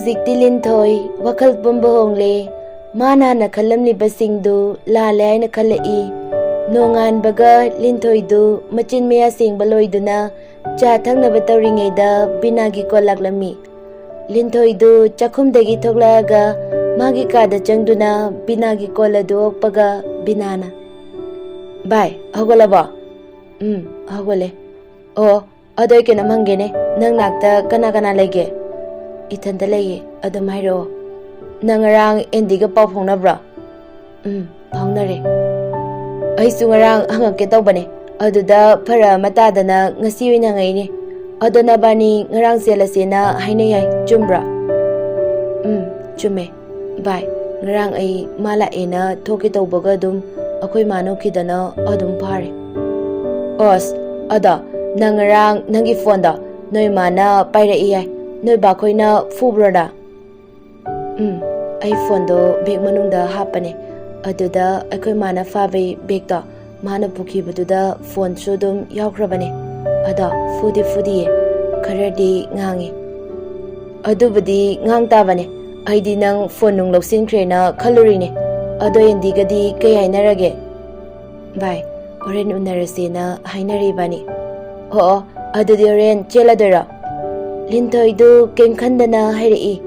Hojikti Linthoi, Wakal Pumba Hongle, Mana Nakalamnibasingdu, Lale and Kalai, Nongan Baga, Lintoidu, Machin Mea Sing Baloiduna, Chatang Navataringeda, Binagi Kolaglami. Lintoidu, Chakum de Gitoglaga, Magika the Jangduna, Binagi Koladu, Paga, Binana. Bye, Hogolaba. Hogole. Oh, other can among gene, Nang Nakta, Kanagana Lege. Itanda lege, Adamairo. Nangarang Indiga Pop Honabra. Honore. I sungarang Hangaketobane, Aduda, Para Matadana, Nasiwi Nangaini, Adonabani, Ngarang Selasina, Hainei, Jumbra. Jume. Bye. Ngarang a Mala Ena, Tokito Bogadum, Akoimano Kidana, Adum Pare. Os, Ada, Nangarang, Nangifonda, Noimana, Pire. Noi bakoina fubrada. Ai fondo beg manungda hapane. Aduda akoi mana fabe begda mana puki bududa phone sudum yaukrabane. Ada fudi karadi ngangi. Adubadi ngang tabane. Aidi nang phone nung loksin krena kalorine. Ado yendigadi kay hainarage. Bye. Oren unarasena hainari bani. Oo, adudi oren cheladera. Lintoidu Kem Kandana Hari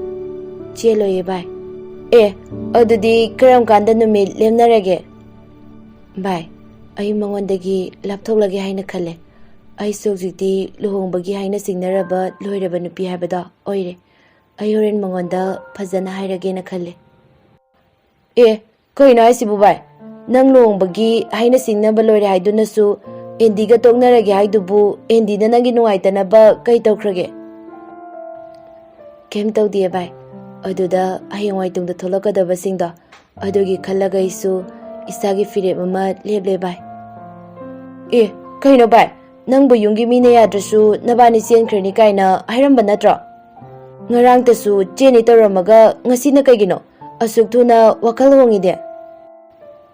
Cheloye Bye. Adudi Karam Kandanumil Lemnarage. Bye. I Mangondagi Laptolagi Haina Kale. I Sojiti Luhong Bagi Haina Signaraba Loirabanupi Habada Oire. I Oren Mangonda Pazana Hairagena Kale. Koina asibu Bye. Nang Long Bagi Haina Signaba Loira Haidunasu Indiga Tognaragi Haidubu Indina Naginu Kaitokrage. Kem tau dia bai. Aduda ayangwai tungda tholakadaba singda adugi khallaga isu isagi fire mama leble bai. Kaino bai. Nangbu yungi mine yadrasu nabani senkrani kaina hairamba natra. Ngarang tasu cheni taramaga ngasina kaigino asuk thuna wakal hongide.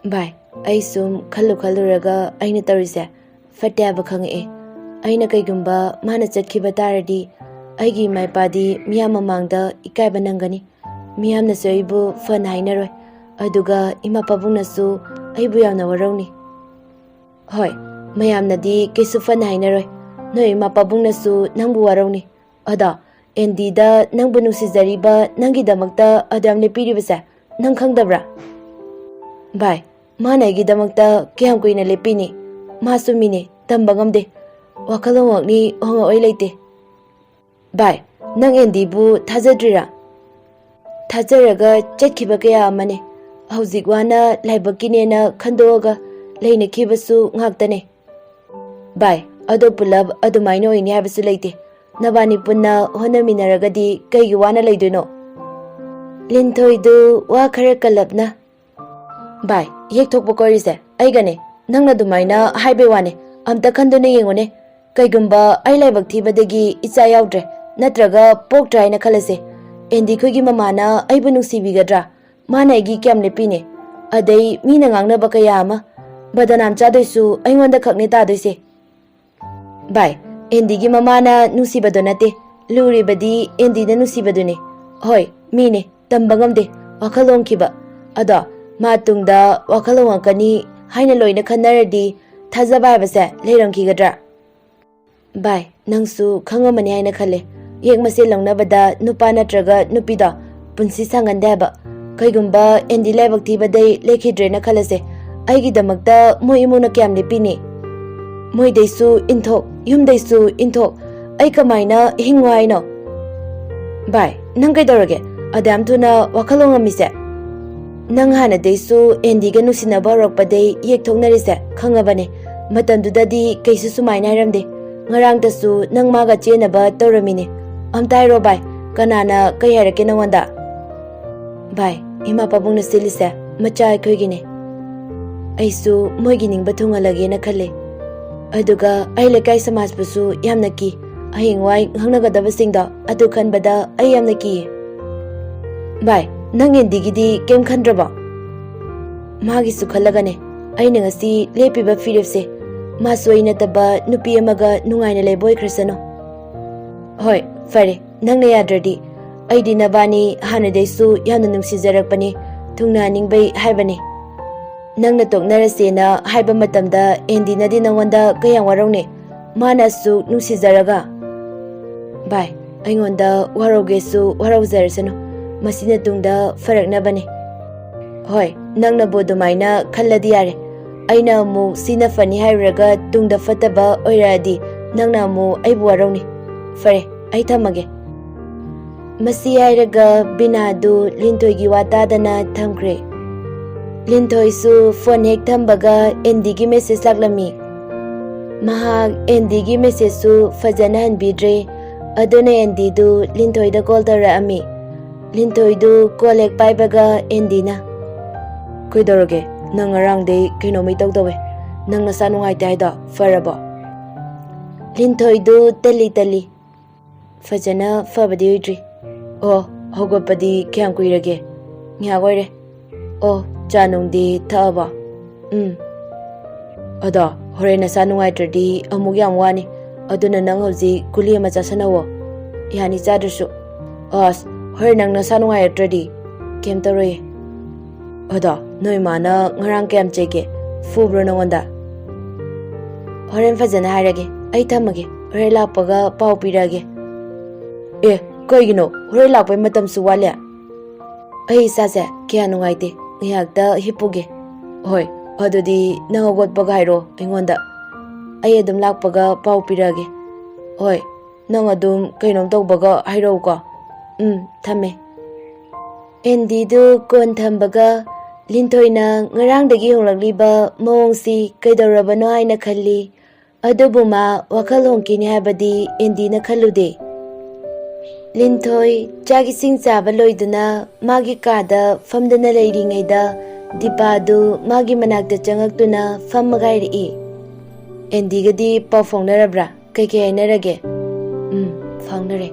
Bai. Ai sum khaluraga aina tarise fatyaba khange. Aina kaigumba mana chatkhiba taradi Aigi my body, Miyama Mangda, Ikaibanangani, Miyamna Soibu, Fun Hainero, Aduga, Imapabuna Su, Aibuyana Waroni. Hoi, Mayamna di, Kesu Fun Hainero, no Imapabuna Su, Nambu Waroni. Ada, Endida, Nambunu Sizariba, Nangida Magda, Adam Lepiribasa, Nankang Dabra. Bye, Mana Gidamagda, Kiam Queen Lepini, Masumini, Tambangamde, Wakalawani, Honga Oilete. Bye. Nang endibu thazadrira. Thazaraga chatkiba kaya amane. Hauzigwana laibakinena khandoga leina khibasu ngaktane. Bye. Ado pulab adumaino ini habasu leite. Nabani punna honaminaragadi kaigi wana leiduno. Lintoidu wa khara kalabna. Bye. Yekthokpa korise. Aigane. Nangna dumaina haibe wane. Amta khandone yengone. Kaigumba ai laibak thibadagi icha yaudre. Natraga pok try na khalase. Endi khogi mamana aibu nungsibigadra. Mana igi kyam lepine. Adai mina ngangna bakaya ama. Badanam chadoisu aingonda khakne tadoise. Bye. Endi gi mamana nungsibadonate. Luri badi endi na nungsibadune. Hoi, mine tambangamde wakalong kiba. Ada matungda wakalong akani haina loina khanaradi thazaba base leirangkigadra. Bye. Nangsu khangamani haina khale. Yek mase langnabada nupa natraga nupida punsi sangandaba kaigumba endi laibak thibadai lekhidrena khalase aigidamakta moi imuna kyam lepini moi deisu inthok yum deisu inthok ai kamaina hingwai no. Bye. Nang kaidorage adam tuna wakalong amise. Nang hana deisu endiga nusinaba rokpadai yek thoknarise khangabane matandudadi kaisu sumaina haramde ngarang tasu nang maga chenaba tawramine. Amtai ro bai, kanana kay harake na wanda. Bai, ima pabung na silisa, macha ay gine. Ay su, mo'y gining batung alagi na kale. Aduga, ay lakay sa mas basu, yam na ki. Ay ingway, hang nagadabasing da, adukan bada, ay yam na ki. Bai, nang indigidi, kem kandra ba? Magi su kalagane, ay nangasi, lepi ba firipse. Masway na taba, nupi amaga, nungay na leboy krisano. Hoy, fare, nang nayadradi. ꯑꯩꯗꯤ ꯅꯕꯥꯅꯤ ꯍꯥꯟꯅꯗꯩꯁꯨ ꯌꯥꯝꯅ ꯅꯨꯡꯁꯤꯖꯔꯛꯄꯅꯤ, ꯊꯨꯡꯅꯍꯟꯅꯤꯡꯕꯩ ꯍꯥꯏꯕꯅꯤ. ꯅꯪꯅ ꯇꯣꯛꯅꯔꯁꯦꯅ ꯍꯥꯏꯕ ꯃꯇꯝꯗ ꯑꯦꯟꯗꯤꯅꯗꯤ ꯅꯪꯉꯣꯟꯗ ꯀꯌꯥꯝ ꯋꯥꯔꯧꯅꯤ, ꯃꯥꯅ ꯑꯁꯨꯛ ꯅꯨꯡꯁꯤꯖꯔꯒ. ꯚꯥꯏ, ꯑꯩꯉꯣꯟꯗ ꯋꯥꯔꯧꯒꯦꯁꯨ ꯋꯥꯔꯧꯖꯔꯁꯅꯨ, ꯃꯁꯤꯅ ꯇꯨꯡꯗ ꯐꯔꯛꯅꯕꯅꯤ. ꯍꯣꯏ, ꯅꯪꯅꯕꯨ ꯑꯗꯨꯃꯥꯏꯅ ꯈꯜꯂꯗꯤ ꯌꯥꯔꯦ. ꯑꯩꯅ ꯑꯃꯨꯛ ꯁꯤꯅ ꯐꯅꯤ ꯍꯥꯏꯔꯨꯔꯒ ꯇꯨꯡꯗ ꯐꯠꯇꯕ ꯑꯣꯏꯔꯛꯑꯗꯤ ꯅꯪꯅ ꯑꯃꯨꯛ ꯑꯩꯕꯨ ꯋꯥꯔꯧꯅꯤ. ꯐꯔꯦ, ꯑꯩ ꯊꯝꯃꯒꯦ. ꯃꯁꯤ ꯍꯥꯏꯔꯒ ꯕꯤꯅꯥꯗꯨ ꯂꯤꯟꯊꯣꯏꯒꯤ ꯋꯥ ꯇꯥꯗꯅ ꯊꯝꯈ꯭ꯔꯦ. ꯂꯤꯟꯊꯣꯏꯁꯨ ꯐꯣꯟ ꯍꯦꯛ ꯊꯝꯕꯒ ꯑꯦꯟꯗꯤꯒꯤ ꯃꯦꯁꯦꯖ ꯂꯥꯛꯂꯝꯃꯤ. ꯃꯍꯥꯛ ꯑꯦꯟꯗꯤꯒꯤ ꯃꯦꯁꯦꯖꯁꯨ ꯐꯖꯅ ꯍꯟꯕꯤꯗ꯭ꯔꯦ. ꯑꯗꯨꯅ ꯑꯦꯟꯗꯤꯗꯨ ꯂꯤꯟꯊꯣꯏꯗ ꯀꯣꯜ ꯇꯧꯔꯛꯑꯝꯃꯤ. ꯂꯤꯟꯊꯣꯏꯗꯨ ꯀꯣꯜ ꯍꯦꯛ ꯄꯥꯏꯕꯒ ꯑꯦꯟꯗꯤꯅ, ꯀꯩꯗꯧꯔꯒꯦ? ꯅꯪ ꯉꯔꯥꯡꯗꯩ ꯀꯩꯅꯣꯝ ꯏꯇꯧ ꯇꯧꯋꯦ. ꯅꯪ ꯅꯁꯥ ꯅꯨꯡꯉꯥꯏꯇꯦ ꯍꯥꯏꯗꯣ ꯐꯔꯕꯣ? ꯂꯤꯟꯊꯣꯏꯗꯨ ꯇꯜꯂꯤ. ꯐꯖꯅ ꯐꯕꯗꯤ ꯑꯣꯏꯗ꯭ꯔꯤ. ꯑꯣ, ꯍꯧꯒꯠꯄꯗꯤ ꯀꯌꯥꯝ ꯀꯨꯏꯔꯒꯦ? ꯉꯥꯏꯍꯥꯛ ꯑꯣꯏꯔꯦ. ꯑꯣ, ꯆꯥ ꯅꯨꯡꯗꯤ ꯊꯛꯑꯕꯣ? ꯑꯗꯣ ꯍꯣꯔꯦꯟ ꯅꯁꯥ ꯅꯨꯡꯉꯥꯏꯇ꯭ꯔꯗꯤ ꯑꯃꯨꯛ ꯌꯥꯝ ꯋꯥꯅꯤ. ꯑꯗꯨꯅ ꯅꯪ ꯍꯧꯖꯤꯛ ꯒꯨꯂꯤ ꯑꯃ ꯆꯥꯁꯟꯅꯋꯣ. ꯌꯥꯅꯤ ꯆꯥꯗ꯭ꯔꯁꯨ. ꯑꯁ, ꯍꯣꯔꯦꯟ ꯅꯪ ꯅꯁꯥ ꯅꯨꯡꯉꯥꯏꯔꯛꯇ꯭ꯔꯗꯤ? ꯀꯩꯝ ꯇꯧꯔꯣꯏꯌꯦ. ꯑꯗꯣ ꯅꯣꯏ ꯃꯥꯅ ꯉꯔꯥꯡ ꯀꯌꯥꯝ ꯆꯩꯒꯦ? ꯐꯨꯕ꯭ꯔꯣ ꯅꯪꯉꯣꯟꯗ? ꯍꯣꯔꯦꯟ ꯐꯖꯅ ꯍꯥꯏꯔꯒꯦ. ꯑꯩ ꯊꯝꯃꯒꯦ. ꯍꯣꯔꯦꯟ ꯂꯥꯛꯄꯒ ꯄꯥꯎ ꯄꯤꯔꯛꯑꯒꯦ. ꯀꯩꯒꯤꯅꯣ? ꯍꯣꯔꯦꯟ ꯂꯥꯛꯄꯩ ꯃꯇꯝꯁꯨ ꯋꯥꯠꯂꯦ. ꯑꯩ ꯏꯁꯥꯁꯦ ꯀꯌꯥ ꯅꯨꯡꯉꯥꯏꯇꯦ. ꯉꯥꯏꯍꯥꯛꯇ ꯍꯤꯞꯄꯨꯒꯦ. ꯍꯣꯏ, ꯑꯗꯨꯗꯤ ꯅꯪ ꯍꯧꯒꯠꯄꯒ ꯍꯥꯏꯔꯣ ꯑꯩꯉꯣꯟꯗ. ꯑꯩ ꯑꯗꯨꯝ ꯂꯥꯛꯄꯒ ꯄꯥꯎ ꯄꯤꯔꯛꯑꯒꯦ. ꯍꯣꯏ, ꯅꯪ ꯑꯗꯨꯝ ꯀꯩꯅꯣꯝ ꯇꯧꯕꯒ ꯍꯥꯏꯔꯛꯎꯀꯣ. ꯊꯝꯃꯦ. ꯑꯦꯟꯗꯤꯗꯨ ꯀꯣꯟ ꯊꯝꯕꯒ ꯂꯤꯟꯊꯣꯏꯅ ꯉꯔꯥꯡꯗꯒꯤ ꯍꯣꯡꯂꯛꯂꯤꯕ ꯃꯑꯣꯡꯁꯤ ꯀꯩꯗꯧꯔꯕꯅꯣ ꯍꯥꯏꯅ ꯈꯜꯂꯤ. ꯑꯗꯨꯕꯨ ꯃꯥ ꯋꯥꯈꯜ ꯍꯣꯡꯈꯤꯅꯤ ꯍꯥꯏꯕꯗꯤ ꯑꯦꯟꯗꯤꯅ ꯈꯜꯂꯨꯗꯦ. ꯂꯤꯟꯊꯣꯏ ꯆꯥꯛ ꯏꯁꯤꯡ ꯆꯥꯕ ꯂꯣꯏꯗꯨꯅ ꯃꯥꯒꯤ ꯀꯥꯗ ꯐꯝꯗꯨꯅ ꯂꯩꯔꯤꯉꯩꯗ ꯗꯤꯄꯥꯗꯨ ꯃꯥꯒꯤ ꯃꯅꯥꯛꯇ ꯆꯪꯉꯛꯇꯨꯅ ꯐꯝꯃꯒ ꯍꯥꯏꯔꯛꯏ. ꯑꯦꯟꯗꯤꯒꯗꯤ ꯄꯥꯎ ꯐꯥꯎꯅꯔꯕ꯭ꯔꯥ? ꯀꯩꯀꯩ ꯍꯥꯏꯅꯔꯒꯦ? ꯐꯥꯎꯅꯔꯦ.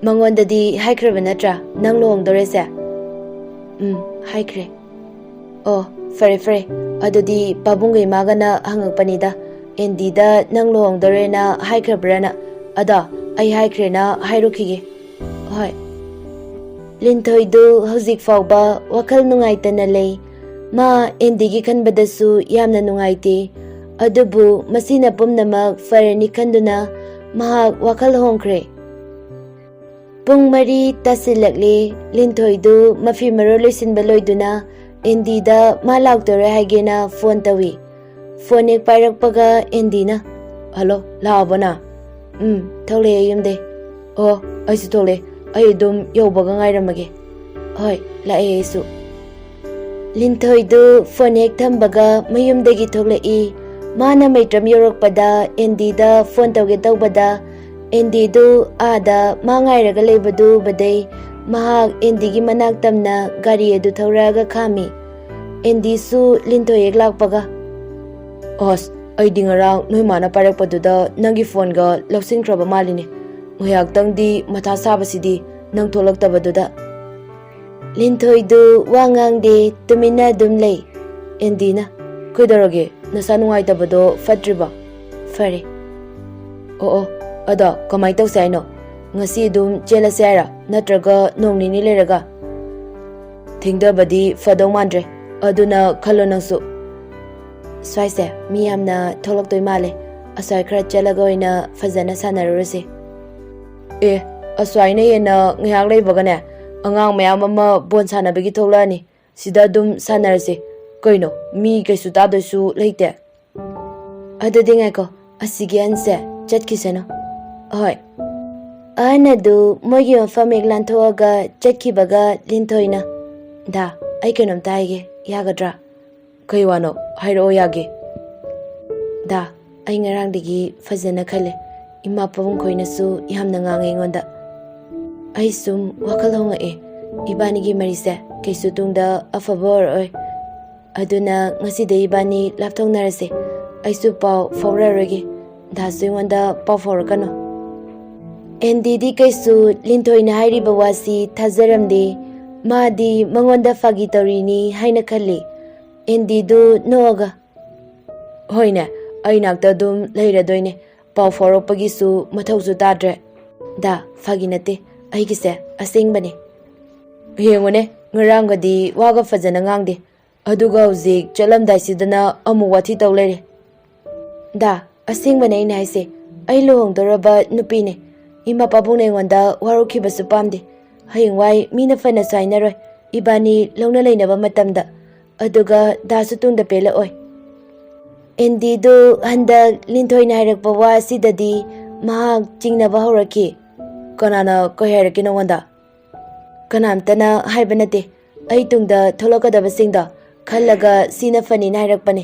ꯃꯉꯣꯟꯗꯗꯤ ꯍꯥꯏꯈ꯭ꯔꯕ ꯅꯠꯇ꯭ꯔꯥ ꯅꯪ ꯂꯨꯍꯣꯡꯗꯧꯔꯦꯁꯦ? ꯍꯥꯏꯈ꯭ꯔꯦ. ꯑꯣ, ꯐꯔꯦ. ꯑꯗꯨꯗꯤ ꯄꯥꯕꯨꯡꯒ ꯏꯃꯥꯒꯅ ꯍꯪꯉꯛꯄꯅꯤꯗ, ꯑꯦꯟꯗꯤꯗ ꯅꯪ ꯂꯨꯍꯣꯡꯗꯧꯔꯦꯅ ꯍꯥꯏꯈ꯭ꯔꯕ꯭ꯔꯥꯅ. ꯑꯗꯣ ꯑꯩ ꯍꯥꯏꯈ꯭ꯔꯦꯅ ꯍꯥꯏꯔꯨꯈꯤꯒꯦ. ꯍꯣꯏ. ꯂꯤꯟꯊꯣꯏꯗꯨ ꯍꯧꯖꯤꯛ ꯐꯥꯎꯕ ꯋꯥꯈꯜ ꯅꯨꯡꯉꯥꯏꯇꯅ ꯂꯩ. ꯃꯥ ꯑꯦꯟꯗꯤꯒꯤ ꯈꯟꯕꯗꯁꯨ ꯌꯥꯝꯅ ꯅꯨꯡꯉꯥꯏꯇꯦ. ꯑꯗꯨꯕꯨ ꯃꯁꯤꯅ ꯄꯨꯝꯅꯃꯛ ꯐꯔꯅꯤ ꯈꯟꯗꯨꯅ ꯃꯍꯥꯛ ꯋꯥꯈꯜ ꯍꯣꯡꯈ꯭ꯔꯦ. ꯄꯨꯡ 4 ꯇꯥꯁꯤꯜꯂꯛꯂꯦ. ꯂꯤꯟꯊꯣꯏꯗꯨ ꯃꯐꯤ ꯃꯔꯣꯜ ꯂꯣꯏꯁꯤꯟꯕ ꯂꯣꯏꯗꯨꯅ ꯑꯦꯟꯗꯤꯗ ꯃꯥ ꯂꯥꯛꯇꯧꯔꯦ ꯍꯥꯏꯒꯦꯅ ꯐꯣꯟ ꯇꯧꯏ. ꯐꯣꯟ ꯍꯦꯛ ꯄꯥꯏꯔꯛꯄꯒ ꯑꯦꯟꯗꯤꯅ, ꯍꯜꯂꯣ, ꯂꯥꯛꯑꯕꯣ ꯅꯪ? ꯊꯣꯛꯂꯛꯑꯦ ꯌꯨꯝꯗꯩ. ꯑꯣ, ꯑꯩꯁꯨ ꯊꯣꯛꯂꯛꯑꯦ. ꯑꯩ ꯑꯗꯨꯝ ꯌꯧꯕꯒ ꯉꯥꯏꯔꯝꯃꯒꯦ. ꯍꯣꯏ, ꯂꯥꯛꯑꯦ ꯑꯩꯁꯨ. ꯂꯤꯟꯊꯣꯏꯗꯨ ꯐꯣꯟ ꯍꯦꯛ ꯊꯝꯕꯒ ꯃꯌꯨꯝꯗꯒꯤ ꯊꯣꯛꯂꯛꯏ. ꯃꯥꯅ ꯃꯩꯇ꯭ꯔꯝ ꯌꯧꯔꯛꯄꯗ ꯑꯦꯟꯗꯤꯗ ꯐꯣꯟ ꯇꯧꯒꯦ ꯇꯧꯕꯗ ꯑꯦꯟꯗꯤꯗꯨ ꯑꯥꯗ ꯃꯥ ꯉꯥꯏꯔꯒ ꯂꯩꯕꯗꯨ ꯎꯕꯗꯩ ꯃꯍꯥꯛ ꯑꯦꯟꯗꯤꯒꯤ ꯃꯅꯥꯛ ꯇꯝꯅ ꯒꯥꯔꯤ ꯑꯗꯨ ꯊꯧꯔꯛꯑꯒ ꯈꯥꯝꯃꯤ. ꯑꯦꯟꯗꯤꯁꯨ ꯂꯤꯟꯊꯣꯏ ꯍꯦꯛ ꯂꯥꯛꯄꯒ, ꯑꯁ, ꯑꯩꯗꯤ ꯉꯔꯥꯡ ꯅꯣꯏ ꯃꯥꯅ ꯄꯥꯏꯔꯛꯄꯗꯨꯗ ꯅꯪꯒꯤ ꯐꯣꯟꯒ ꯂꯧꯁꯤꯟꯈ꯭ꯔꯕ ꯃꯥꯜꯂꯤꯅꯦ. ꯉꯥꯏꯍꯥꯛꯇꯪꯗꯤ ꯃꯊꯥ ꯁꯥꯕꯁꯤꯗꯤ ꯅꯪ ꯊꯣꯛꯂꯛꯇꯕꯗꯨꯗ. ꯂꯤꯟꯊꯣꯏꯗꯨ ꯋꯥ ꯉꯥꯡꯗꯦ, ꯇꯨꯃꯤꯟꯅ ꯑꯗꯨꯝ ꯂꯩ. ꯑꯦꯟꯗꯤꯅ, ꯀꯩꯗꯧꯔꯒꯦ? ꯅꯁꯥ ꯅꯨꯡꯉꯥꯏꯇꯕꯗꯣ ꯐꯠꯇ꯭ꯔꯤꯕꯣ? ꯐꯔꯦ. ꯑꯣ, ꯑꯗꯣ ꯀꯃꯥꯏꯅ ꯇꯧꯁꯦ ꯍꯥꯏꯅꯣ? ꯉꯁꯤ ꯑꯗꯨꯝ ꯆꯦꯜꯂꯁꯦ ꯍꯥꯏꯔ ꯅꯠꯇ꯭ꯔꯒ ꯅꯣꯡ ꯅꯤꯅꯤ ꯂꯩꯔꯒ? ꯊꯦꯡꯊꯕꯗꯤ ꯐꯗꯧ ꯃꯥꯟꯗ꯭ꯔꯦ. ꯑꯗꯨꯅ ꯈꯜꯂꯣ ꯅꯪꯁꯨ. ꯁ꯭ꯋꯥꯏꯁꯦ ꯃꯤ ꯌꯥꯝꯅ ꯊꯣꯛꯂꯛꯇꯣꯏ ꯃꯥꯜꯂꯦ. ꯑꯁ꯭ꯋꯥꯏ ꯈꯔ ꯆꯠꯂꯒ ꯑꯣꯏꯅ ꯐꯖꯅ ꯁꯥꯟꯅꯔꯨꯔꯁꯦ. ꯑꯁ꯭ꯋꯥꯏꯅ ꯍꯦꯟꯅ ꯉꯥꯏꯍꯥꯛ ꯂꯩꯕꯒꯅꯦ ꯑꯉꯥꯡ ꯃꯌꯥꯝ ꯑꯃ ꯕꯣꯜ ꯁꯥꯟꯅꯕꯒꯤ ꯊꯣꯛꯂꯛꯑꯅꯤ. ꯁꯤꯗ ꯑꯗꯨꯝ ꯁꯥꯟꯅꯔꯁꯦ. ꯀꯩꯅꯣ, ꯃꯤ ꯀꯩꯁꯨ ꯇꯥꯗꯣꯏꯁꯨ ꯂꯩꯇꯦ. ꯑꯗꯨꯗꯤ ꯉꯥꯏꯈꯣ, ꯑꯁꯤꯒꯤ ꯑꯍꯟꯁꯦ ꯆꯠꯈꯤꯁꯅꯨ. ꯍꯣꯏ. ꯑꯍꯟ ꯑꯗꯨ ꯃꯣꯏꯒꯤ ꯃꯐꯝ ꯍꯦꯛ ꯂꯥꯟꯊꯣꯛꯑꯒ ꯆꯠꯈꯤꯕꯒ ꯂꯤꯟꯊꯣꯏꯅ, ꯗꯥ, ꯑꯩ ꯀꯩꯅꯣꯝꯇ ꯍꯥꯏꯒꯦ, ꯌꯥꯒꯗ꯭ꯔꯥ? ꯀꯩ ꯋꯥꯅꯣ? ꯍꯥꯏꯔꯛꯑꯣ, ꯌꯥꯒꯦ. ꯗꯥ, ꯑꯩ ꯉꯔꯥꯡꯗꯒꯤ ꯐꯖꯅ ꯈꯜꯂꯦ. ꯏꯃꯥ ꯄꯥꯕꯨꯡ ꯈꯣꯏꯅꯁꯨ ꯌꯥꯝꯅ ꯉꯥꯡꯉꯦ ꯑꯩꯉꯣꯟꯗ. ꯑꯩ ꯁꯨꯝ ꯋꯥꯈꯜ ꯍꯣꯡꯉꯛꯑꯦ. ꯏꯕꯥꯅꯤꯒꯤ ꯃꯔꯤꯁꯦ ꯀꯩꯁꯨ ꯇꯨꯡꯗ ꯑꯐꯕ ꯑꯣꯏꯔꯛꯑꯣꯏ. ꯑꯗꯨꯅ ꯉꯁꯤꯗꯩ ꯏꯕꯥꯅꯤ ꯂꯥꯞꯊꯣꯛꯅꯔꯁꯦ. ꯑꯩꯁꯨ ꯄꯥꯎ ꯐꯥꯎꯔꯛꯑꯔꯣꯏꯒꯦ. ꯗꯥꯁꯨ ꯑꯩꯉꯣꯟꯗ ꯄꯥꯎ ꯐꯥꯎꯔꯛꯀꯅꯨ. ꯑꯦꯟꯗꯤꯗꯤ ꯀꯩꯁꯨ ꯂꯤꯟꯊꯣꯏꯅ ꯍꯥꯏꯔꯤꯕ ꯋꯥꯁꯤ ꯊꯥꯖꯔꯝꯗꯦ. ꯃꯥꯗꯤ ꯃꯉꯣꯟꯗ ꯐꯥꯒꯤ ꯇꯧꯔꯤꯅꯤ ꯍꯥꯏꯅ ꯈꯜꯂꯤ. ꯑꯦꯟꯗꯤꯗꯨ ꯅꯣꯛꯑꯒ, ꯍꯣꯏꯅꯦ, ꯑꯩ ꯅꯥꯛꯇ ꯑꯗꯨꯝ ꯂꯩꯔꯗꯣꯏꯅꯦ. ꯄꯥꯎ ꯐꯥꯎꯔꯛꯄꯒꯤꯁꯨ ꯃꯊꯧꯁꯨ ꯇꯥꯗ꯭ꯔꯦ. ꯗꯥ, ꯐꯥꯒꯤ ꯅꯠꯇꯦ. ꯑꯩꯒꯤꯁꯦ ꯑꯁꯦꯡꯕꯅꯦ ꯌꯦꯡꯉꯨꯅꯦ ꯉꯔꯥꯡꯒꯗꯤ ꯋꯥꯒ ꯐꯖꯅ ꯉꯥꯡꯗꯦ ꯑꯗꯨꯒ ꯍꯧꯖꯤꯛ ꯆꯠꯂꯝꯗꯥꯏꯁꯤꯗꯅ ꯑꯃꯨꯛ ꯋꯥꯊꯤ ꯇꯧ ꯂꯩꯔꯦ ꯗꯥ ꯑꯁꯦꯡꯕꯅꯦ ꯑꯩꯅ ꯍꯥꯏꯁꯦ ꯑꯩ ꯂꯨꯍꯣꯡꯗꯣꯔꯕ ꯅꯨꯄꯤꯅꯦ ꯏꯃꯥ ꯄꯥꯕꯨꯡꯅ ꯑꯩꯉꯣꯟꯗ ꯋꯥꯔꯧꯈꯤꯕꯁꯨ ꯄꯥꯝꯗꯦ ꯍꯌꯦꯡꯋꯥꯏ ꯃꯤꯅ ꯐꯅꯁꯨ ꯍꯥꯏꯅꯔꯣꯏ 이반이 ꯂꯧꯅ ꯂꯩꯅꯕ ꯃꯇꯝꯗ ꯑꯗꯨꯒ ꯗꯥꯁꯨ ꯇꯨꯡꯗ ꯄꯦꯜꯂꯛꯑꯣꯏ ꯑꯦꯟꯗꯤꯗꯨ ꯍꯟꯗꯛ ꯂꯤꯟꯊꯣꯏꯅ ꯍꯥꯏꯔꯛꯄ ꯋꯥ ꯑꯁꯤꯗꯗꯤ ꯃꯍꯥꯛ ꯆꯤꯡꯅꯕ ꯍꯧꯔꯛꯈꯤ ꯀꯅꯥꯅ ꯀꯩ ꯍꯥꯏꯔꯛꯀꯦ ꯅꯉꯣꯟꯗ ꯀꯅꯥꯝꯇꯅ ꯍꯥꯏꯕ ꯅꯠꯇꯦ ꯑꯩ ꯇꯨꯡꯗ ꯊꯣꯛꯂꯛꯀꯗꯕꯁꯤꯡꯗꯣ ꯈꯜꯂꯒ ꯁꯤꯅ ꯐꯅꯤꯅ ꯍꯥꯏꯔꯛꯄꯅꯦ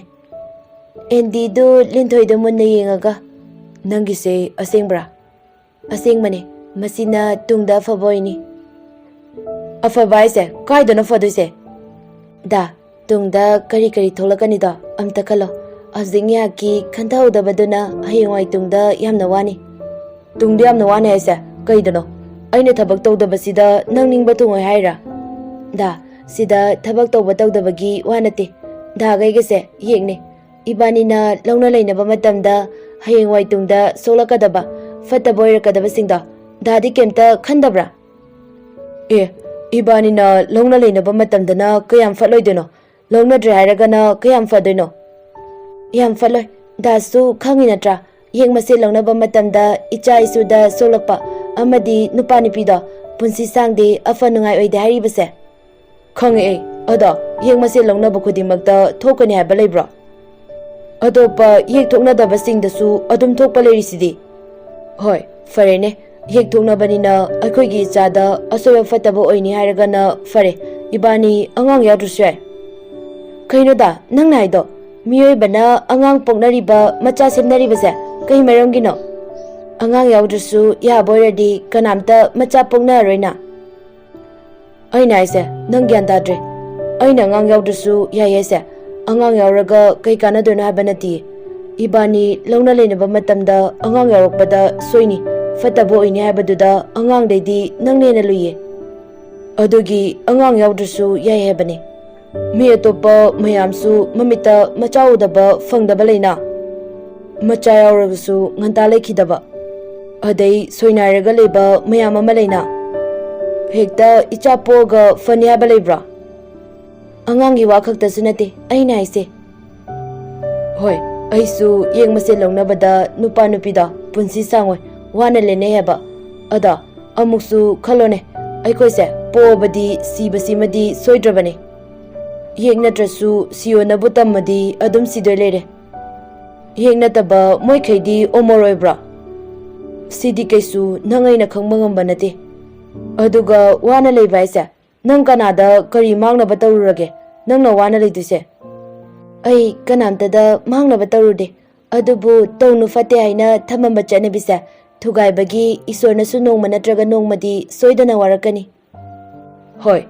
ꯑꯦꯟꯗꯤꯗꯨ ꯂꯤꯟꯊꯣꯏꯗ ꯃꯨꯟꯅ ꯌꯦꯡꯉꯒ ꯅꯪꯒꯤꯁꯦ ꯑꯁꯦꯡꯕ꯭ꯔꯥ ꯑꯁꯦꯡꯕꯅꯦ ꯃꯁꯤꯅ ꯇꯨꯡꯗ ꯑꯐꯕ ꯑꯣꯏꯅꯤ ꯑꯐꯕ ꯍꯥꯏꯁꯦ ꯀꯥꯏꯗꯅꯣ ꯐꯗꯣꯏꯁꯦ ꯗꯥ ꯇꯨꯡꯗ ꯀꯔꯤ ꯀꯔꯤ ꯊꯣꯛꯂꯛꯀꯅꯤꯗꯣ ꯑꯝꯇ ꯈꯜꯂꯣ ꯍꯧꯖꯤꯛ ꯉꯥꯏꯍꯥꯛꯀꯤ ꯈꯟꯊꯍꯧꯗꯕꯗꯨꯅ ꯍꯌꯦꯡꯋꯥꯏ ꯇꯨꯡꯗ ꯌꯥꯝꯅ ꯋꯥꯅꯤ ꯇꯨꯡꯗ ꯌꯥꯝꯅ ꯋꯥꯅꯤ ꯍꯥꯏꯁꯦ ꯀꯩꯗꯅꯣ ꯑꯩꯅ ꯊꯕꯛ ꯇꯧꯗꯕꯁꯤꯗ ꯅꯪ ꯅꯤꯡꯕ ꯊꯨꯡꯉꯣꯏ ꯍꯥꯏꯔꯥ ꯗꯥ ꯁꯤꯗ ꯊꯕꯛ ꯇꯧꯕ ꯇꯧꯗꯕꯒꯤ ꯋꯥ ꯅꯠꯇꯦ ꯗꯥꯒꯩꯒꯁꯦ ꯌꯦꯡꯅꯦ 이반이나 ꯂꯧꯅ ꯂꯩꯅꯕ ꯃꯇꯝꯗ ꯍꯌꯦꯡꯋꯥꯏ ꯇꯨꯡꯗ ꯁꯣꯛꯂꯛꯀꯗꯕ ꯐꯠꯇꯕ ꯑꯣꯏꯔꯛꯀꯗꯕꯁꯤꯡꯗꯣ ꯗꯥꯗꯤ ꯀꯩꯝꯇ ꯈꯟꯗꯕ꯭ꯔꯥ 이반이나 ꯂꯧꯅ ꯂꯩꯅꯕ ꯃꯇꯝꯗꯅ ꯀꯌꯥꯝ ꯐꯠꯂꯣꯏꯗꯣꯏꯅꯣ ꯂꯧꯅꯗ꯭ꯔꯦ ꯍꯥꯏꯔꯒꯅ ꯀꯌꯥꯝ ꯐꯗꯣꯏꯅꯣ ꯌꯥꯝ ꯐꯠꯂꯣꯏ ꯗꯥꯁꯨ ꯈꯪꯉꯤ ꯅꯠꯇ꯭ꯔꯥ ꯌꯦꯡ ꯃꯁꯦꯜ ꯂꯧꯅꯕ ꯃꯇꯝꯗ ꯏꯆꯥ ꯏꯁꯨꯗ ꯁꯣꯛꯂꯛꯄ ꯑꯃꯗꯤ ꯅꯨꯄꯥ ꯅꯨꯄꯤꯗꯣ ꯄꯨꯟꯁꯤ ꯁꯥꯡꯗꯦ ꯑꯐ ꯅꯨꯡꯉꯥꯏ ꯑꯣꯏꯗꯦ ꯍꯥꯏꯔꯤꯕꯁꯦ ꯈꯪꯉꯦ ꯑꯩ ꯑꯗꯣ ꯌꯦꯡ ꯃꯁꯦꯜ ꯂꯧꯅꯕ ꯈꯨꯗꯤꯡꯃꯛꯇ ꯊꯣꯛꯀꯅꯤ ꯍꯥꯏꯕ ꯂꯩꯕ꯭ꯔꯣ ꯑꯇꯣꯞꯄ ꯌꯦꯛ ꯊꯣꯛꯅꯗꯕꯁꯤꯡꯗꯁꯨ ꯑꯗꯨꯝ ꯊꯣꯛꯄ ꯂꯩꯔꯤꯁꯤꯗꯤ ꯍꯣꯏ ꯐꯔꯦꯅꯦ ꯌꯦꯛ ꯊꯣꯛꯅꯕꯅꯤꯅ ꯑꯩꯈꯣꯏꯒꯤ ꯏꯆꯥꯗ ꯑꯁꯣꯏꯕ ꯐꯠꯇꯕ ꯑꯣꯏꯅꯤ ꯍꯥꯏꯔꯒꯅ ꯐꯔꯦ 이반이 ꯑꯉꯥꯡ ꯌꯥꯎꯗ꯭ꯔꯁꯨ ꯌꯥꯏ ꯀꯩꯅꯣꯗ ꯅꯪꯅ ꯍꯥꯏꯗꯣ 미어이바나 ꯑꯉꯥꯡ ꯄꯣꯛꯅꯔꯤꯕ ꯃꯆꯥ ꯁꯦꯝꯅꯔꯤꯕꯁꯦ ꯀꯩ ꯃꯔꯝꯒꯤꯅꯣ ꯑꯉꯥꯡ ꯌꯥꯎꯗ꯭ꯔꯁꯨ ꯌꯥꯕ ꯑꯣꯏꯔꯗꯤ ꯀꯅꯥꯝꯇ ꯃꯆꯥ ꯄꯣꯛꯅꯔꯣꯏꯅ ꯑꯩꯅ ꯍꯥꯏꯁꯦ ꯅꯪ ꯒ꯭ꯌꯥꯟ ꯇꯥꯗ꯭ꯔꯦ ꯑꯩꯅ ꯑꯉꯥꯡ ꯌꯥꯎꯗ꯭ꯔꯁꯨ ꯌꯥꯏ ꯍꯥꯏꯁꯦ ꯑꯉꯥꯡ ꯌꯥꯎꯔꯒ ꯀꯩ ꯀꯥꯟꯅꯗꯣꯏꯅꯣ ꯍꯥꯏꯕ ꯅꯠꯇꯤꯌꯦ 이반이 ꯂꯧꯅ ꯂꯩꯅꯕ ꯃꯇꯝꯗ ꯑꯉꯥꯡ ꯌꯥꯎꯔꯛꯄꯗ ꯁꯣꯏꯅꯤ ꯐꯠꯇꯕ ꯑꯣꯏꯅꯤ ꯍꯥꯏꯕꯗꯨꯗ ꯑꯉꯥꯡꯗꯩꯗꯤ ꯅꯪꯅ ꯍꯦꯟꯅ ꯂꯨꯏꯌꯦ ꯑꯗꯨꯒꯤ ꯑꯉꯥꯡ ꯌꯥꯎꯗ꯭ꯔꯁꯨ ꯌꯥꯏ ꯍꯥꯏꯕꯅꯦ ꯃꯤ ꯑꯇꯣꯞꯄ ꯃꯌꯥꯝꯁꯨ ꯃꯃꯤꯠꯇ ꯃꯆꯥ ꯎꯗꯕ ꯐꯪꯗꯕ ꯂꯩꯅ ꯃꯆꯥ ꯌꯥꯎꯔꯒꯁꯨ ꯉꯟꯇꯥ ꯂꯩꯈꯤꯗꯕ ꯑꯗꯩ ꯁꯣꯏꯅꯥꯏꯔꯒ ꯂꯩꯕ ꯃꯌꯥꯝ ꯑꯃ ꯂꯩꯅ ꯍꯦꯛꯇ ꯏꯆꯥ ꯄꯣꯛꯑꯒ ꯐꯅꯤ ꯍꯥꯏꯕ ꯂꯩꯕ꯭ꯔꯥ ꯑꯉꯥꯡꯒꯤ ꯋꯥ ꯈꯛꯇꯁꯨ ꯅꯠꯇꯦ ꯑꯩꯅ ꯍꯥꯏꯁꯦ ꯍꯣꯏ ꯑꯩꯁꯨ ꯌꯦꯡ ꯃꯁꯦꯜ ꯂꯧꯅꯕꯗ ꯅꯨꯄꯥ ꯅꯨꯄꯤꯗꯣ ꯄꯨꯟꯁꯤ ꯁꯥꯡꯉꯣꯏ ꯋꯥꯅ ꯂꯩꯅꯩ ꯍꯥꯏꯕ ꯑꯗꯣ ꯑꯃꯨꯛꯁꯨ ꯈꯜꯂꯣꯅꯦ ꯑꯩꯈꯣꯏꯁꯦ ꯄꯣꯛꯑꯕꯗꯤ ꯁꯤꯕꯁꯤꯃꯗꯤ ꯁꯣꯏꯗ꯭ꯔꯕꯅꯦ ꯌꯦꯛ ꯅꯠꯇ꯭ꯔꯁꯨ ꯁꯤꯌꯣꯅꯕꯨ ꯇꯝꯃꯗꯤ ꯑꯗꯨꯝ ꯁꯤꯗꯣꯏ ꯂꯩꯔꯦ ꯌꯦꯛ ꯅꯠꯇꯕ ꯃꯣꯏꯈꯩꯗꯤ ꯑꯣꯃꯣꯔ ꯑꯣꯏꯕ꯭ꯔꯥ ꯁꯤꯗꯤ ꯀꯩꯁꯨ ꯅꯪ ꯑꯩꯅ ꯈꯪꯕ ꯉꯝꯕ ꯅꯠꯇꯦ ꯑꯗꯨꯒ ꯋꯥꯅ ꯂꯩꯕ ꯍꯥꯏꯁꯦ ꯅꯪ ꯀꯅꯥꯗ ꯀꯔꯤ ꯃꯥꯡꯅꯕ ꯇꯧꯔꯨꯔꯒꯦ ꯅꯪꯅ ꯋꯥꯅ ꯂꯩꯗꯣꯏꯁꯦ ꯑꯩ ꯀꯅꯥꯝꯇꯗ ꯃꯥꯡꯅꯕ ꯇꯧꯔꯨꯗꯦ ꯑꯗꯨꯕꯨ ꯇꯧꯅꯨ ꯐꯠꯇꯦ ꯍꯥꯏꯅ ꯊꯝꯃꯝꯕ ꯆꯠꯅꯕꯤꯁꯦ ꯊꯨꯒꯥꯏꯕꯒꯤ ꯏꯁꯣꯔꯅꯁꯨ ꯅꯣꯡꯃ ꯅꯠꯇ꯭ꯔꯒ ꯅꯣꯡꯃꯗꯤ ꯁꯣꯏꯗꯅ ꯋꯥꯔꯛꯀꯅꯤ ꯍꯣꯏ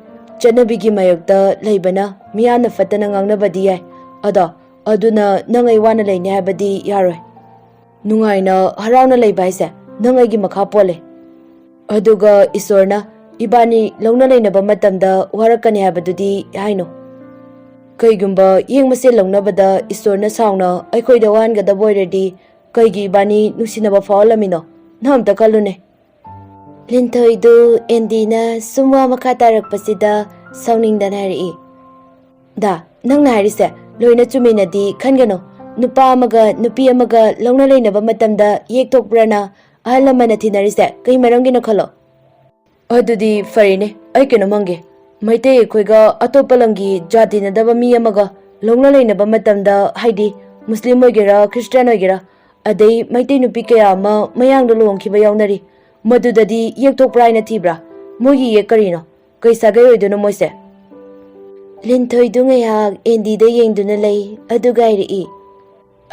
ꯆꯠꯅꯕꯤꯒꯤ ꯃꯥꯌꯣꯛꯇ ꯂꯩꯕꯅ ꯃꯤꯌꯥꯝꯅ ꯐꯠꯇꯅ ꯉꯥꯡꯅꯕꯗꯤ ꯌꯥꯏ ꯑꯗꯣ ꯑꯗꯨꯅ ꯅꯪ ꯑꯩ ꯋꯥꯅ ꯂꯩꯅꯤ ꯍꯥꯏꯕꯗꯤ ꯌꯥꯔꯣꯏ ꯅꯨꯡꯉꯥꯏꯅ ꯍꯔꯥꯎꯅ ꯂꯩꯕ ꯍꯥꯏꯁꯦ ꯅꯪ ꯑꯩꯒꯤ ꯃꯈꯥ ꯄꯣꯜꯂꯦ ꯑꯗꯨꯒ ꯏꯁꯣꯔꯅ 이반이 ꯂꯧꯅ ꯂꯩꯅꯕ ꯃꯇꯝꯗ ꯋꯥꯔꯛꯀꯅꯤ ꯍꯥꯏꯕꯗꯨꯗꯤ ꯍꯥꯏꯅꯣ ꯀꯩꯒꯨꯝꯕ ꯌꯦꯡ ꯃꯁꯦꯜ ꯂꯧꯅꯕꯗ ꯏꯁꯣꯔꯅ ꯁꯥꯎꯅ ꯑꯩꯈꯣꯏꯗ ꯋꯥꯍꯟꯒꯗꯕ ꯑꯣꯏꯔꯗꯤ ꯀꯩꯒꯤ 이반이 ꯅꯨꯡꯁꯤꯅꯕ ꯐꯥꯎꯍꯜꯂꯝꯃꯤꯅꯣ ꯅꯪ ꯑꯝꯇ ꯈꯜꯂꯨꯅꯦ ꯂꯤꯟꯊꯣꯏꯗꯨ ꯑꯦꯟꯗꯤꯅ ꯁꯨꯝ ꯋꯥ ꯃꯈꯥ ꯇꯥꯔꯛꯄꯁꯤꯗ ꯁꯥꯎꯅꯤꯡꯗꯅ ꯍꯥꯏꯔꯛꯏ ꯗꯥ ꯅꯪꯅ ꯍꯥꯏꯔꯤꯁꯦ ꯂꯣꯏꯅ ꯆꯨꯝꯃꯤꯅꯗꯤ ꯈꯟꯒꯅꯨ ꯅꯨꯄꯥ ꯑꯃꯒ ꯅꯨꯄꯤ ꯑꯃꯒ ꯂꯧꯅ ꯂꯩꯅꯕ ꯃꯇꯝꯗ ꯌꯦꯛꯊꯣꯛꯄ꯭ꯔꯅ ꯑꯍꯜ ꯂꯃꯟꯅ ꯊꯤꯅꯔꯤꯁꯦ ꯀꯩ ꯃꯔꯝꯒꯤꯅꯣ ꯈꯜꯂꯣ ꯑꯗꯨꯗꯤ ꯐꯔꯦꯅꯦ ꯑꯩ ꯀꯩꯅꯣꯝ ꯍꯪꯒꯦ ꯃꯩꯇꯩ ꯑꯩꯈꯣꯏꯒ ꯑꯇꯣꯞꯄ ꯂꯝꯒꯤ ꯖꯥꯠ ꯇꯤꯟꯅꯗꯕ ꯃꯤ ꯑꯃꯒ ꯂꯧꯅ ꯂꯩꯅꯕ ꯃꯇꯝꯗ ꯍꯥꯏꯗꯤ ꯃꯨꯁꯂꯤꯝ ꯑꯣꯏꯒꯦꯔꯥ ꯈ꯭ꯔꯤꯁꯇꯤꯌꯥꯟ ꯑꯣꯏꯒꯦꯔꯥ ꯑꯗꯩ ꯃꯩꯇꯩ ꯅꯨꯄꯤ ꯀꯌꯥ ꯑꯃ ꯃꯌꯥꯡꯗ ꯂꯨꯍꯣꯡꯈꯤꯕ ꯌꯥꯎꯅꯔꯤ ꯃꯗꯨꯗꯗꯤ ꯌꯦꯛꯊꯣꯛꯄ꯭ꯔꯥ ꯍꯥꯏꯅ ꯊꯤꯕ꯭ꯔꯥ ꯃꯣꯏꯒꯤ ꯌꯦꯛ ꯀꯔꯤꯅꯣ ꯀꯩ ꯁꯥꯒꯩ ꯑꯣꯏꯗꯣꯏꯅꯣ ꯃꯣꯏꯁꯦ ꯂꯤꯟꯊꯣꯏꯗꯨ ꯉꯥꯏꯍꯥꯛ ꯑꯦꯟꯗꯤꯗ ꯌꯦꯡꯗꯨꯅ ꯂꯩ ꯑꯗꯨꯒ ꯍꯥꯏꯔꯛꯏ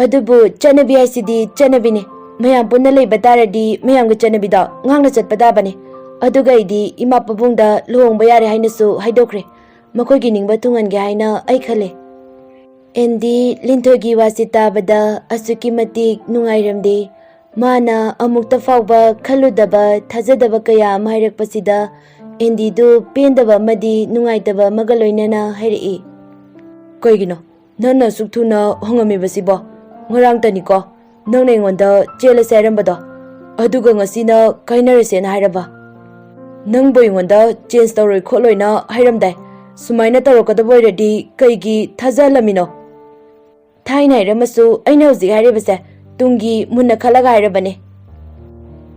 ꯑꯗꯨꯕꯨ ꯆꯠꯅꯕꯤ ꯍꯥꯏꯁꯤꯗꯤ ꯆꯠꯅꯕꯤꯅꯦ ꯃꯌꯥꯝ ꯄꯨꯟꯅ ꯂꯩꯕ ꯇꯥꯔꯗꯤ ꯃꯌꯥꯝꯒꯤ ꯆꯠꯅꯕꯤꯗꯣ ꯉꯥꯛꯅ ꯆꯠꯄ ꯇꯥꯕꯅꯦ ꯑꯗꯨꯒ ꯑꯩꯗꯤ ꯏꯃꯥ ꯄꯥꯕꯨꯡꯗ ꯂꯨꯍꯣꯡꯕ ꯌꯥꯔꯦ ꯍꯥꯏꯅꯁꯨ ꯍꯥꯏꯗꯣꯛꯈ꯭ꯔꯦ ꯃꯈꯣꯏꯒꯤ ꯅꯤꯡꯕ ꯊꯨꯡꯍꯟꯒꯦ ꯍꯥꯏꯅ ꯑꯩ ꯈꯜꯂꯦ ꯑꯦꯟꯗꯤ ꯂꯤꯟꯊꯣꯏꯒꯤ ꯋꯥꯁꯤ ꯇꯥꯕꯗ ꯑꯁꯨꯛꯀꯤ ꯃꯇꯤꯛ ꯅꯨꯡꯉꯥꯏꯔꯝꯗꯦ ꯃꯥꯅ ꯑꯃꯨꯛꯇ ꯐꯥꯎꯕ ꯈꯜꯂꯨꯗꯕ ꯊꯥꯖꯗꯕ ꯀꯌꯥ ꯑꯃ ꯍꯥꯏꯔꯛꯄꯁꯤꯗ ꯑꯦꯟꯗꯤꯗꯨ ꯄꯦꯟꯗꯕ ꯑꯃꯗꯤ ꯅꯨꯡꯉꯥꯏꯇꯕ ꯑꯃꯒ ꯂꯣꯏꯅꯅ ꯍꯥꯏꯔꯛꯏ ꯀꯩꯒꯤꯅꯣ ꯅꯪꯅ ꯑꯁꯨꯛ ꯊꯨꯅ ꯍꯣꯡꯉꯝꯃꯤꯕꯁꯤꯕꯣ ꯉꯔꯥꯡꯇꯅꯤꯀꯣ ꯅꯪꯅ ꯑꯩꯉꯣꯟꯗ ꯆꯦꯜꯂꯁꯦ ꯍꯥꯏꯔꯝꯕꯗꯣ ꯑꯗꯨꯒ ꯉꯁꯤꯅ ꯀꯥꯏꯅꯔꯁꯦꯅ ꯍꯥꯏꯔꯕ Nangbo ingonda change tawroi kholoina hairamdai. Sumaina tawrokadabo oiradi kaigi thajalamino. Thaina hairamasu aina hojik hairibase tungi munna khalaga hairabane.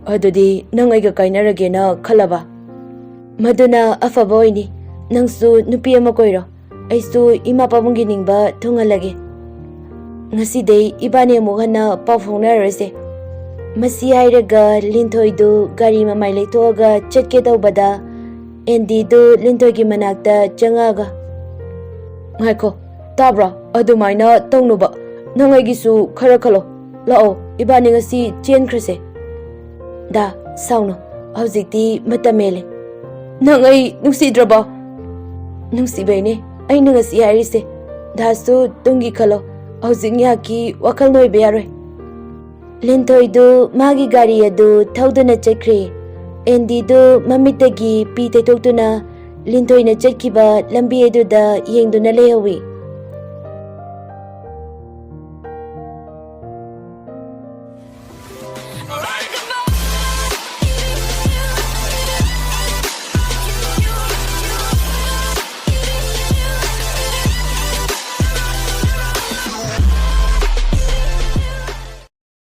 Adudi nang aiga kainaragena khalaba. Maduna afaba oini. Nangsu nupi ama koiro. Aisu ima pabungi ningba thungalage. Ngasidei ibani amuk hana pau faunarase. Masi hairaga Linthoidu gari mamai leithoaga chatke tawbada Andydu Linthoigi manakta changaga. Ngaiko, tabra adumaina tawnuba. Nang aigisu khara khalo. Lao ibani ngasi chenkrase. Da sauno hojikti matamele. Nang ai nungsidraba. Nungsibaine ai ngasi hairise. Dasu tungi khalo. Hojik nyaki wakal noibe yaroi. Linthoidu magi gari adu thauduna chakre. Andydu mamitagi pi taitoktuna Linthoina chatkiba lambi aduda yengduna lehawi.